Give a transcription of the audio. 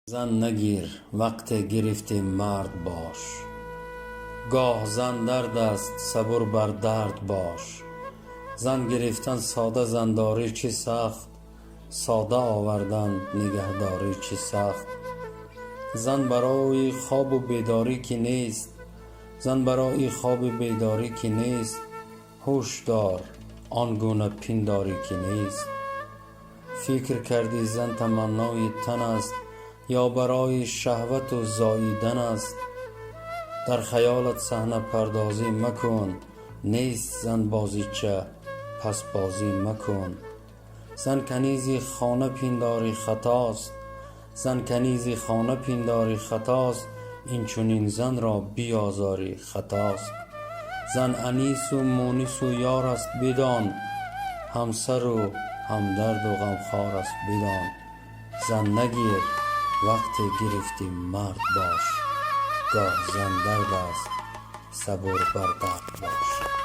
زن نگیر وقت گرفتی مرد باش. گاه زن درد است صبر بر درد باش. زن گرفتن ساده زنداری چی سخت، ساده آوردن نگهداری چی سخت. زن برای خواب و بیداری که نیست، زن برای خواب بیداری که نیست. هوش دار آنگونه پنداری که نیست. فکر کردی زن تمنای تن است، یا برای شهوت و زاییدن است. در خیالت صحنه پردازی مکن، نیست زن بازیچه پس بازی مکن. زن کنیزی خانه پنداری خطاست، زن کنیزی خانه پنداری خطاست. این چنین زن را بیازاری خطاست. زن انیس و مونس و یار است بدان، همسر و همدرد و غمخوار است بدان. زن نگیر وقت گرفتی مرد باش. گاه زن درد است صبر بر درد باش.